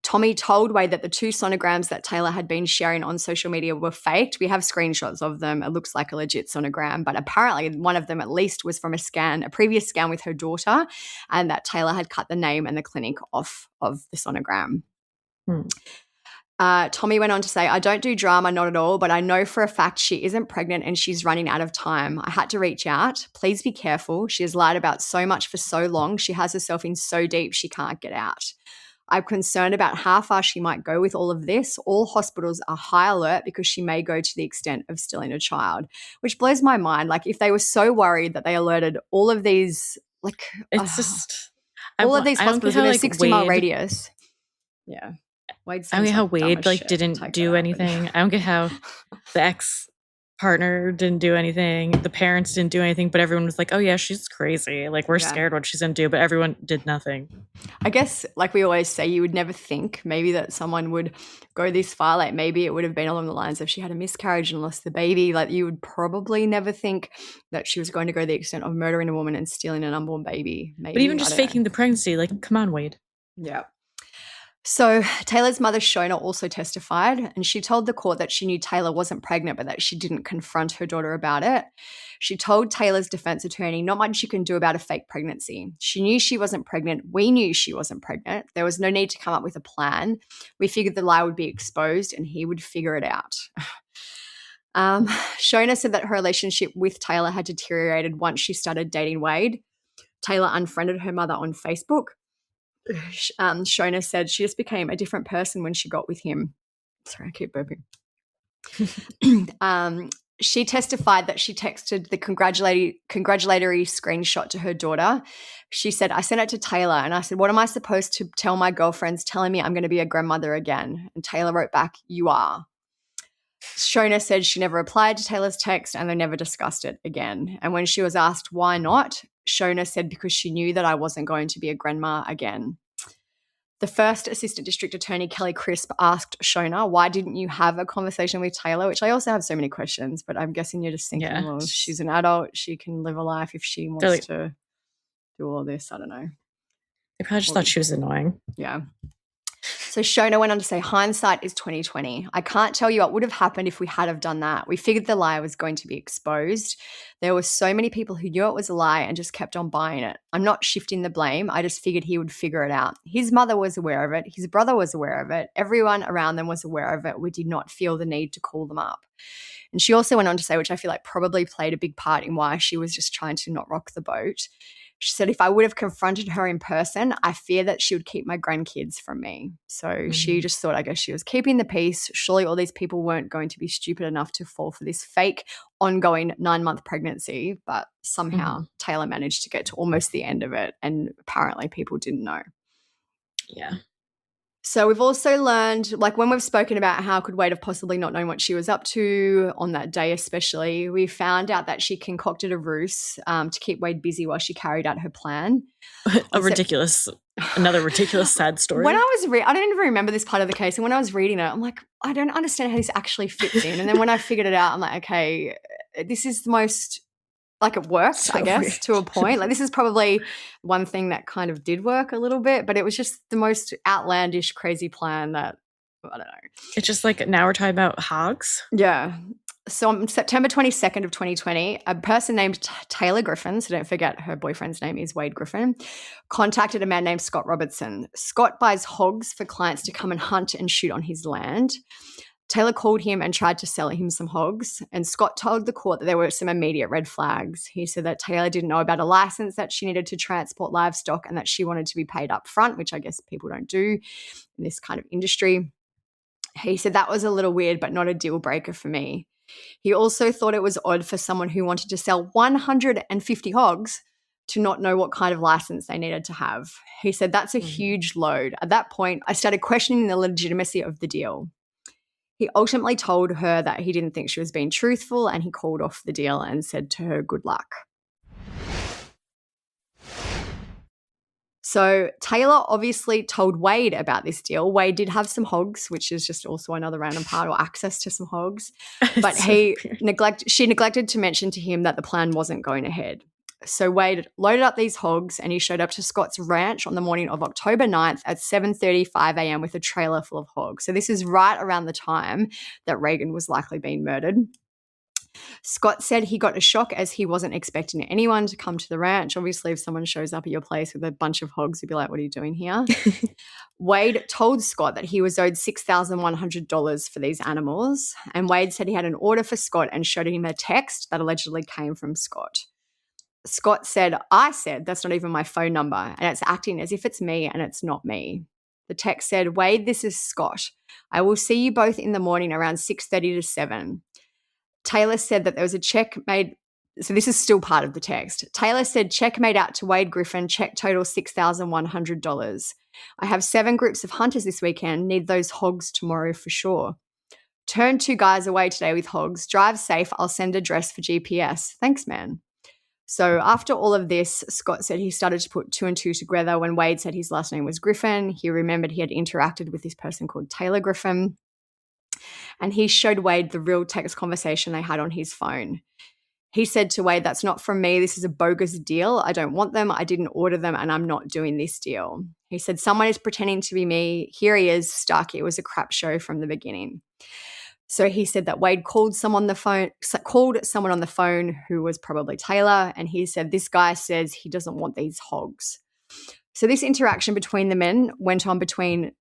Tommy told Wade that the 2 sonograms that Taylor had been sharing on social media were faked. We have screenshots of them. It looks like a legit sonogram, but apparently one of them at least was from a previous scan with her daughter, and that Taylor had cut the name and the clinic off of the sonogram. Tommy went on to say, I don't do drama, not at all, but I know for a fact she isn't pregnant and she's running out of time. I had to reach out. Please be careful. She has lied about so much for so long. She has herself in so deep she can't get out. I'm concerned about how far she might go with all of this. All hospitals are high alert because she may go to the extent of stealing a child, which blows my mind. Like, if they were so worried that they alerted all of these, like, it's just all of these hospitals with a 60-mile radius. Yeah. I don't get how Wade like didn't do anything. I don't get how the ex-partner didn't do anything. The parents didn't do anything, but everyone was like, oh yeah, she's crazy. Like, we're scared what she's going to do, but everyone did nothing. I guess, like we always say, you would never think maybe that someone would go this far. Like, maybe it would have been along the lines of she had a miscarriage and lost the baby. Like, you would probably never think that she was going to go the extent of murdering a woman and stealing an unborn baby. Maybe, but even just faking the pregnancy, like, come on, Wade. Yeah. So Taylor's mother, Shona, also testified, and she told the court that she knew Taylor wasn't pregnant, but that she didn't confront her daughter about it. She told Taylor's defense attorney not much you can do about a fake pregnancy. She knew she wasn't pregnant. We knew she wasn't pregnant. There was no need to come up with a plan. We figured the lie would be exposed and he would figure it out. Shona said that her relationship with Taylor had deteriorated once she started dating Wade. Taylor unfriended her mother on Facebook. Shona said she just became a different person when she got with him. Sorry, I keep burping. She testified that she texted the congratulatory screenshot to her daughter. She said, I sent it to Taylor and I said, what am I supposed to tell my girlfriends telling me I'm going to be a grandmother again? And Taylor wrote back, you are. Shona said she never replied to Taylor's text and they never discussed it again. And when she was asked why not, Shona said because she knew that I wasn't going to be a grandma again. The first assistant district attorney, Kelly Crisp, asked Shona, why didn't you have a conversation with Taylor? Which I also have so many questions, but I'm guessing you're just thinking, well, she's an adult. She can live a life if she wants to do all this. I don't know. They probably just thought she was annoying. Yeah. So Shona went on to say, hindsight is 2020. I can't tell you what would have happened if we had have done that. We figured the lie was going to be exposed. There were so many people who knew it was a lie and just kept on buying it. I'm not shifting the blame. I just figured he would figure it out. His mother was aware of it. His brother was aware of it. Everyone around them was aware of it. We did not feel the need to call them up. And she also went on to say, which I feel like probably played a big part in why she was just trying to not rock the boat. She said, if I would have confronted her in person, I fear that she would keep my grandkids from me. So she just thought, I guess she was keeping the peace. Surely all these people weren't going to be stupid enough to fall for this fake ongoing 9-month pregnancy. But somehow Taylor managed to get to almost the end of it. And apparently people didn't know. Yeah. So we've also learned, like when we've spoken about how could Wade have possibly not known what she was up to on that day especially, we found out that she concocted a ruse to keep Wade busy while she carried out her plan. Another ridiculous sad story. When I don't even remember this part of the case, and when I was reading it, I'm like, I don't understand how this actually fits in. And then when I figured it out, I'm like, okay, this is the most like it worked, So I guess, weird. to a point. Like this is probably one thing that kind of did work a little bit, but it was just the most outlandish, crazy plan that, I don't know. It's just like now we're talking about hogs. Yeah. So on September 22nd of 2020, a person named Taylor Griffin, so don't forget her boyfriend's name is Wade Griffin, contacted a man named Scott Robertson. Scott buys hogs for clients to come and hunt and shoot on his land. Taylor called him and tried to sell him some hogs, and Scott told the court that there were some immediate red flags. He said that Taylor didn't know about a license that she needed to transport livestock and that she wanted to be paid up front, which I guess people don't do in this kind of industry. He said that was a little weird, but not a deal breaker for me. He also thought it was odd for someone who wanted to sell 150 hogs to not know what kind of license they needed to have. He said that's a huge load. At that point, I started questioning the legitimacy of the deal. He ultimately told her that he didn't think she was being truthful, and he called off the deal and said to her, good luck. So Taylor obviously told Wade about this deal. Wade did have some hogs, which is just also another random part, or access to some hogs. But she neglected to mention to him that the plan wasn't going ahead. So Wade loaded up these hogs and he showed up to Scott's ranch on the morning of October 9th at 7:35 a.m. with a trailer full of hogs. So this is right around the time that Reagan was likely being murdered. Scott said he got a shock as he wasn't expecting anyone to come to the ranch. Obviously, if someone shows up at your place with a bunch of hogs, you'd be like, what are you doing here? Wade told Scott that he was owed $6,100 for these animals. And Wade said he had an order for Scott and showed him a text that allegedly came from Scott. Scott said, I said, that's not even my phone number. And it's acting as if it's me and it's not me. The text said, Wade, this is Scott. I will see you both in the morning around 6:30 to 7. Taylor said that there was a check made. So this is still part of the text. Taylor said, check made out to Wade Griffin, check total $6,100. I have 7 groups of hunters this weekend. Need those hogs tomorrow for sure. Turn 2 guys away today with hogs. Drive safe. I'll send address for GPS. Thanks, man. So after all of this, Scott said he started to put 2 and 2 together when Wade said his last name was Griffin. He remembered he had interacted with this person called Taylor Griffin. And he showed Wade the real text conversation they had on his phone. He said to Wade, that's not from me. This is a bogus deal. I don't want them. I didn't order them and I'm not doing this deal. He said, someone is pretending to be me. Here he is, stuck. It was a crap show from the beginning. So he said that Wade called someone on the phone who was probably Taylor, and he said, this guy says he doesn't want these hogs. So this interaction between the men went on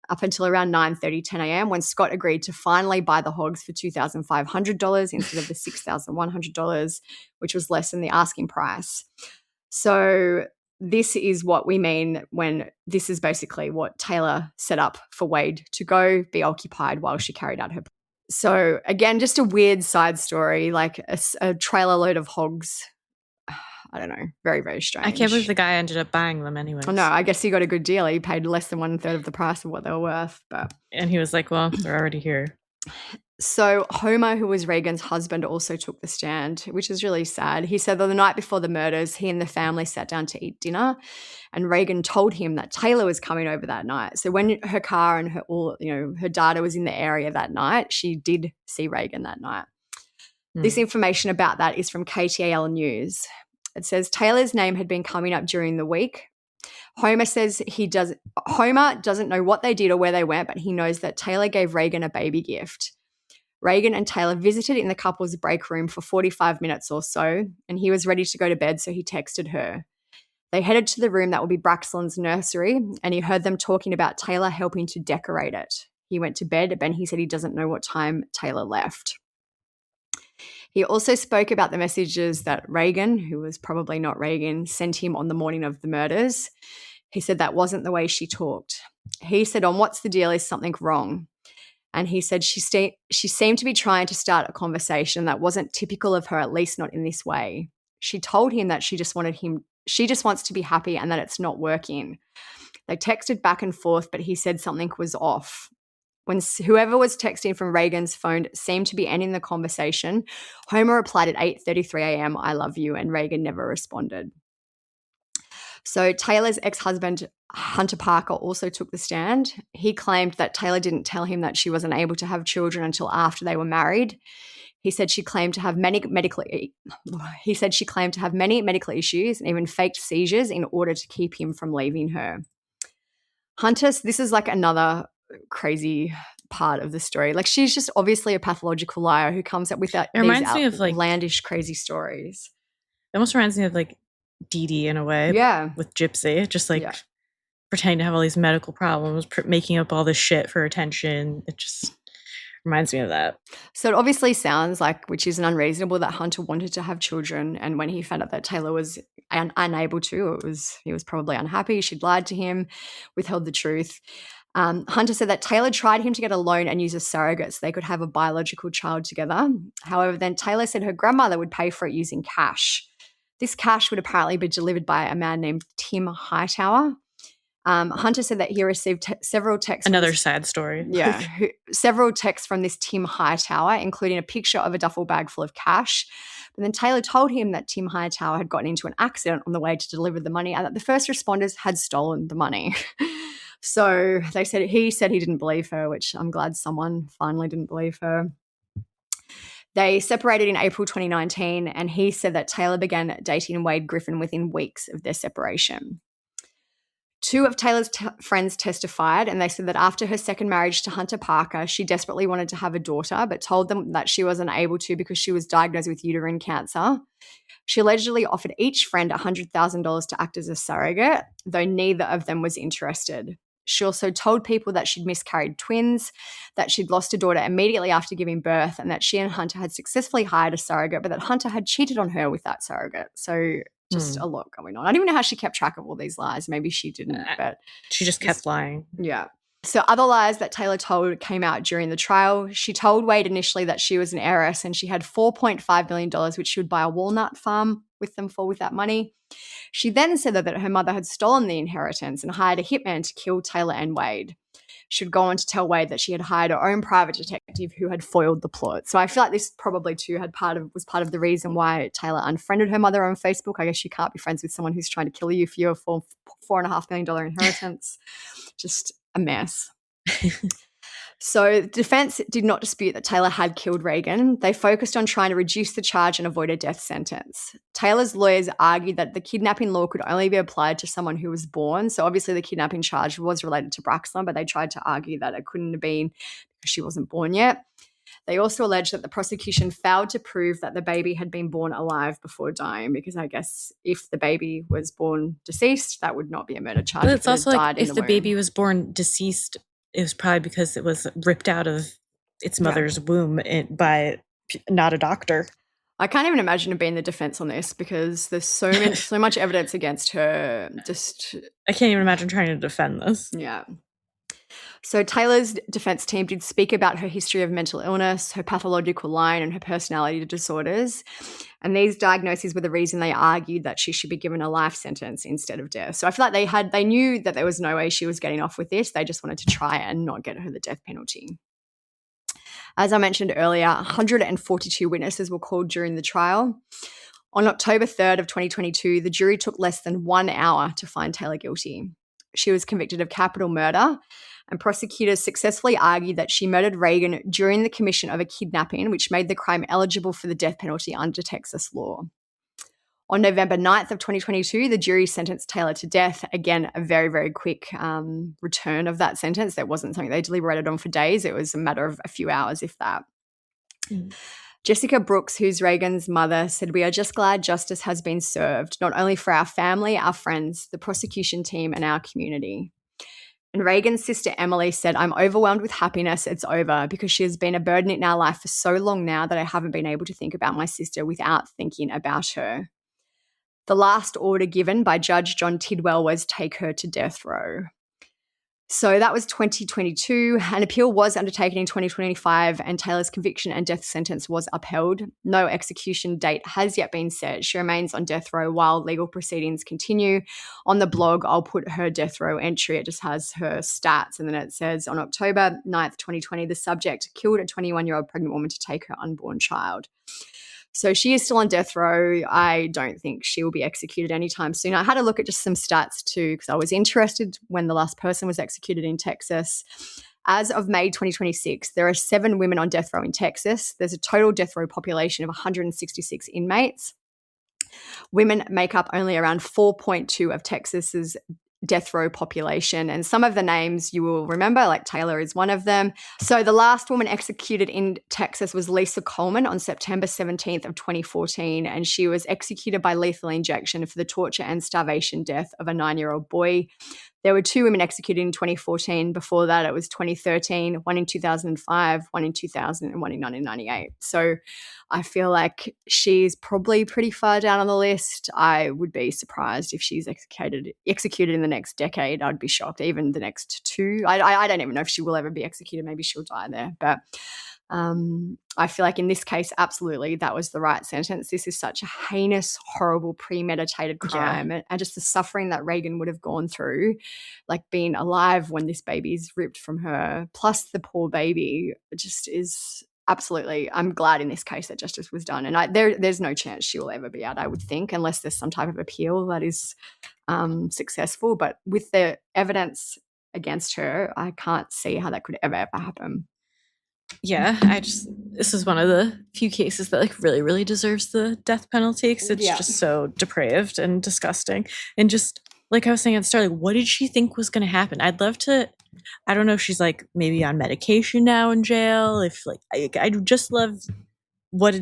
up until around 9:30, 10 a.m. when Scott agreed to finally buy the hogs for $2,500 instead of the $6,100, which was less than the asking price. So this is what we mean when this is basically what Taylor set up for Wade to go be occupied while she carried out her plan. So again, just a weird side story, like a trailer load of hogs. I don't know. Very, very strange. I can't believe the guy ended up buying them anyway. Oh, no, I guess he got a good deal. He paid less than 1/3 of the price of what they were worth. And he was like, well, they're already here. So Homer, who was Reagan's husband, also took the stand, which is really sad. He said that the night before the murders, he and the family sat down to eat dinner, and Reagan told him that Taylor was coming over that night. So when her car and her data was in the area that night, she did see Reagan that night. This information about that is from KTAL News. It says Taylor's name had been coming up during the week. Homer says Homer doesn't know what they did or where they went, but he knows that Taylor gave Reagan a baby gift. Reagan and Taylor visited in the couple's break room for 45 minutes or so, and he was ready to go to bed, so he texted her. They headed to the room that would be Braxton's nursery, and he heard them talking about Taylor helping to decorate it. He went to bed, but he said he doesn't know what time Taylor left. He also spoke about the messages that Reagan, who was probably not Reagan, sent him on the morning of the murders. He said that wasn't the way she talked. He said, on what's the deal, is something wrong? And he said she seemed to be trying to start a conversation that wasn't typical of her, at least not in this way. She told him that she just wants to be happy and that it's not working. They texted back and forth, but he said something was off. When whoever was texting from Reagan's phone seemed to be ending the conversation, Homer replied at 8:33 a.m., I love you, and Reagan never responded. So Taylor's ex-husband, Hunter Parker, also took the stand. He claimed that Taylor didn't tell him that she wasn't able to have children until after they were married. He said she claimed to have many medical issues and even faked seizures in order to keep him from leaving her. Hunter, this is like another crazy part of the story. Like, she's just obviously a pathological liar who comes up with these outlandish, crazy stories. It almost reminds me of like Dee Dee in a way. Yeah. With Gypsy, just like pretending to have all these medical problems, making up all this shit for attention. It just reminds me of that. So it obviously sounds like, which isn't unreasonable, that Hunter wanted to have children, and when he found out that Taylor was unable to, he was probably unhappy. She'd lied to him, withheld the truth. Hunter said that Taylor tried him to get a loan and use a surrogate so they could have a biological child together. However, then Taylor said her grandmother would pay for it using cash. This cash would apparently be delivered by a man named Tim Hightower. Hunter said that he received several texts. Another sad story. Yeah. Several texts from this Tim Hightower, including a picture of a duffel bag full of cash. But then Taylor told him that Tim Hightower had gotten into an accident on the way to deliver the money and that the first responders had stolen the money. So he said he didn't believe her, which I'm glad someone finally didn't believe her. They separated in April 2019, and he said that Taylor began dating Wade Griffin within weeks of their separation. Two of Taylor's friends testified, and they said that after her second marriage to Hunter Parker, she desperately wanted to have a daughter, but told them that she wasn't able to because she was diagnosed with uterine cancer. She allegedly offered each friend $100,000 to act as a surrogate, though neither of them was interested. She also told people that she'd miscarried twins, that she'd lost a daughter immediately after giving birth, and that she and Hunter had successfully hired a surrogate, but that Hunter had cheated on her with that surrogate. So just a lot going on. I don't even know how she kept track of all these lies. Maybe she didn't, but she just kept lying. Yeah. So other lies that Taylor told came out during the trial. She told Wade initially that she was an heiress and she had $4.5 million, which she would buy a walnut farm with them for with that money. She then said that her mother had stolen the inheritance and hired a hitman to kill Taylor and Wade. She would go on to tell Wade that she had hired her own private detective who had foiled the plot. So I feel like this probably too was part of the reason why Taylor unfriended her mother on Facebook. I guess you can't be friends with someone who's trying to kill you for your $4.5 million inheritance. Just a mess. So the defense did not dispute that Taylor had killed Reagan. They focused on trying to reduce the charge and avoid a death sentence. Taylor's lawyers argued that the kidnapping law could only be applied to someone who was born. So obviously the kidnapping charge was related to Braxton, but they tried to argue that it couldn't have been because she wasn't born yet. They also alleged that the prosecution failed to prove that the baby had been born alive before dying, because I guess if the baby was born deceased, that would not be a murder charge. But it's also like if the baby was born deceased, it was probably because it was ripped out of its mother's womb by not a doctor. I can't even imagine it being the defense on this because there's so much evidence against her. I can't even imagine trying to defend this. Yeah. So Taylor's defense team did speak about her history of mental illness, her pathological lying, and her personality disorders. And these diagnoses were the reason they argued that she should be given a life sentence instead of death. So I feel like they knew that there was no way she was getting off with this. They just wanted to try and not get her the death penalty. As I mentioned earlier, 142 witnesses were called during the trial. On October 3rd of 2022, the jury took less than 1 hour to find Taylor guilty. She was convicted of capital murder, and prosecutors successfully argued that she murdered Reagan during the commission of a kidnapping, which made the crime eligible for the death penalty under Texas law. On November 9th of 2022, the jury sentenced Taylor to death. Again, a very, very quick return of that sentence. That wasn't something they deliberated on for days. It was a matter of a few hours, if that. Jessica Brooks, who's Reagan's mother, said, "We are just glad justice has been served, not only for our family, our friends, the prosecution team, and our community." And Reagan's sister Emily said, "I'm overwhelmed with happiness. It's over because she has been a burden in our life for so long now that I haven't been able to think about my sister without thinking about her." The last order given by Judge John Tidwell was take her to death row. So that was 2022. An appeal was undertaken in 2025 and Taylor's conviction and death sentence was upheld. No execution date has yet been set. She remains on death row while legal proceedings continue. On the blog, I'll put her death row entry. It just has her stats, and then it says, on October 9th, 2020, the subject killed a 21-year-old pregnant woman to take her unborn child. So she is still on death row. I don't think she will be executed anytime soon. I had a look at just some stats too because I was interested when the last person was executed in Texas. As of May 2026, there are 7 women on death row in Texas. There's a total death row population of 166 inmates. Women make up only around 4.2 of Texas's death row population. And some of the names you will remember, like Taylor is one of them. So the last woman executed in Texas was Lisa Coleman on September 17th of 2014. And she was executed by lethal injection for the torture and starvation death of a 9-year-old boy. There were 2 women executed in 2014. Before that, it was 2013, one in 2005, one in 2000, and one in 1998. So I feel like she's probably pretty far down on the list. I would be surprised if she's executed in the next decade. I'd be shocked. Even the next 2. I don't even know if she will ever be executed. Maybe she'll die there. But I feel like in this case, absolutely, that was the right sentence. This is such a heinous, horrible, premeditated crime. Yeah. And just the suffering that Reagan would have gone through, like being alive when this baby is ripped from her, plus the poor baby, just is absolutely, I'm glad in this case that justice was done. And there's no chance she will ever be out, I would think, unless there's some type of appeal that is successful. But with the evidence against her, I can't see how that could ever happen. Yeah, this is one of the few cases that like really, really deserves the death penalty because it's just so depraved and disgusting. And just like I was saying at the start, like, what did she think was going to happen? I'd love to, I don't know if she's like maybe on medication now in jail. If like, I'd just love what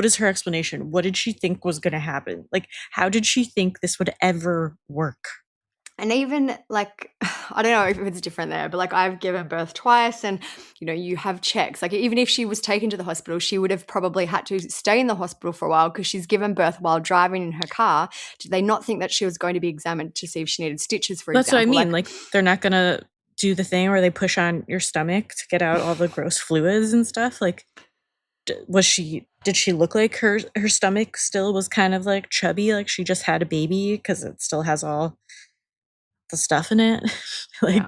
is her explanation? What did she think was going to happen? Like, how did she think this would ever work? And even like, I don't know if it's different there, but like I've given birth twice and, you know, you have checks. Like even if she was taken to the hospital, she would have probably had to stay in the hospital for a while because she's given birth while driving in her car. Did they not think that she was going to be examined to see if she needed stitches, for example? That's what I mean. Like they're not going to do the thing where they push on your stomach to get out all the gross fluids and stuff. Like, did she look like her stomach still was kind of like chubby, like she just had a baby because it still has all the stuff in it? Like,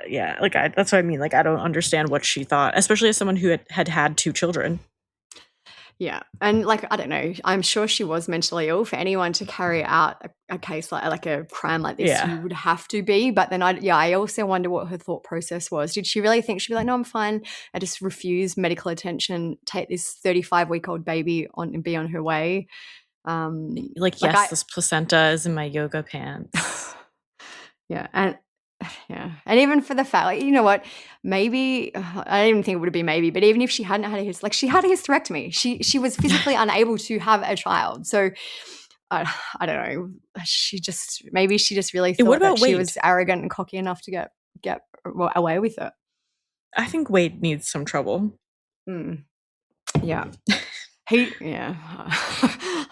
yeah. That's what I mean. Like, I don't understand what she thought, especially as someone who had 2 children. Yeah. And like, I don't know, I'm sure she was mentally ill. For anyone to carry out a case like a crime like this, you would have to be. But then I also wonder what her thought process was. Did she really think she'd be like, no, I'm fine, I just refuse medical attention, take this 35-week-old baby on and be on her way? This placenta is in my yoga pants. And even for the fact, like, you know what, maybe I don't even think it would be maybe, but even if she hadn't had she had a hysterectomy, she was physically unable to have a child. So I don't know, she just really thought that she was arrogant and cocky enough to get away with it. I think Wade needs some trouble. Yeah.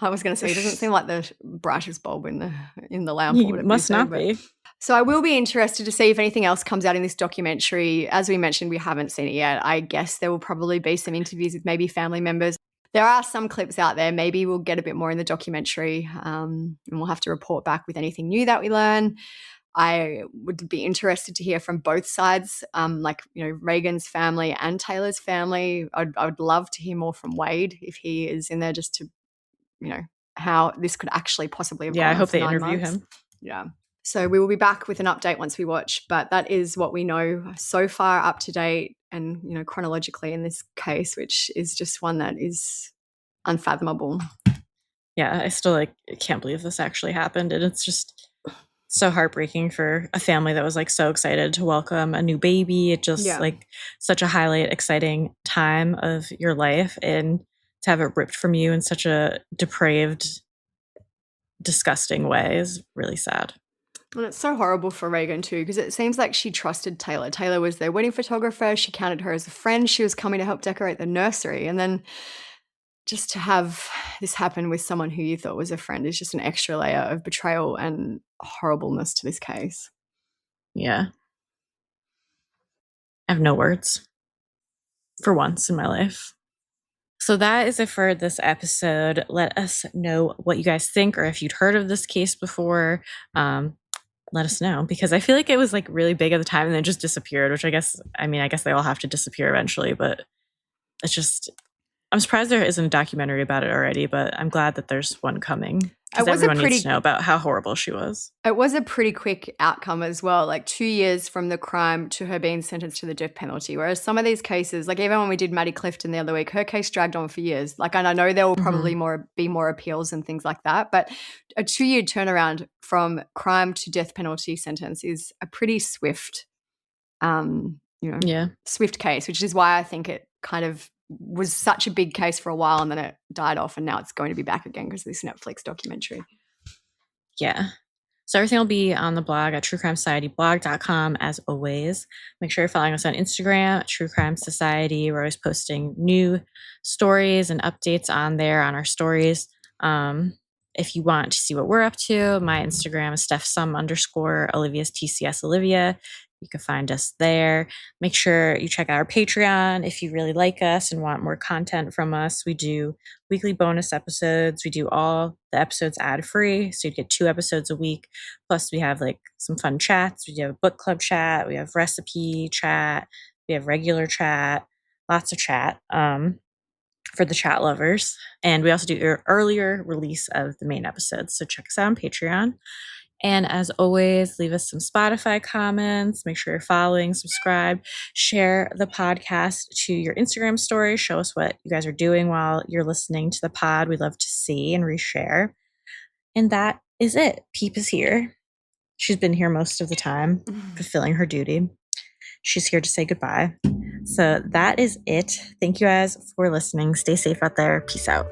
I was going to say, he doesn't seem like the brightest bulb in the lamp. He must not be. So I will be interested to see if anything else comes out in this documentary. As we mentioned, we haven't seen it yet. I guess there will probably be some interviews with maybe family members. There are some clips out there. Maybe we'll get a bit more in the documentary, and we'll have to report back with anything new that we learn. I would be interested to hear from both sides, Reagan's family and Taylor's family. I would love to hear more from Wade if he is in there, just to, how this could actually possibly have gone. I hope they interview him. Yeah. So we will be back with an update once we watch, but that is what we know so far, up to date and, chronologically in this case, which is just one that is unfathomable. Yeah, I still can't believe this actually happened, and it's just so heartbreaking for a family that was so excited to welcome a new baby. It just such a highlight, exciting time of your life, and to have it ripped from you in such a depraved, disgusting way is really sad. And it's so horrible for Reagan too, because it seems like she trusted Taylor. Taylor was their wedding photographer. She counted her as a friend. She was coming to help decorate the nursery. And then just to have this happen with someone who you thought was a friend is just an extra layer of betrayal and horribleness to this case. Yeah. I have no words for once in my life. So that is it for this episode. Let us know what you guys think, or if you'd heard of this case before. Let us know, because I feel like it was really big at the time and then just disappeared, which I guess they all have to disappear eventually, but it's just, I'm surprised there isn't a documentary about it already, but I'm glad that there's one coming. Because everyone needs to know about how horrible she was. It was a pretty quick outcome as well, like 2 years from the crime to her being sentenced to the death penalty. Whereas some of these cases, like even when we did Maddie Clifton the other week, her case dragged on for years. Like, and I know there will probably be more appeals and things like that, but a 2-year turnaround from crime to death penalty sentence is a pretty swift, swift case, which is why I think it kind of was such a big case for a while and then it died off and now it's going to be back again because of this Netflix documentary. Yeah. So everything will be on the blog at truecrimesocietyblog.com as always. Make sure you're following us on Instagram at True Crime Society. We're always posting new stories and updates on there on our stories. If you want to see what we're up to, my Instagram is _, Olivia's TCS Olivia. You can find us there. Make sure you check out our Patreon if you really like us and want more content from us. We do weekly bonus episodes. We do all the episodes ad-free, so you get 2 episodes a week. Plus, we have like some fun chats. We have a book club chat. We have recipe chat. We have regular chat. Lots of chat for the chat lovers. And we also do an earlier release of the main episodes. So check us out on Patreon. And as always, leave us some Spotify comments. Make sure you're following, subscribe, share the podcast to your Instagram story. Show us what you guys are doing while you're listening to the pod. We'd love to see and reshare. And that is it. Peep is here. She's been here most of the time, fulfilling her duty. She's here to say goodbye. So that is it. Thank you guys for listening. Stay safe out there. Peace out.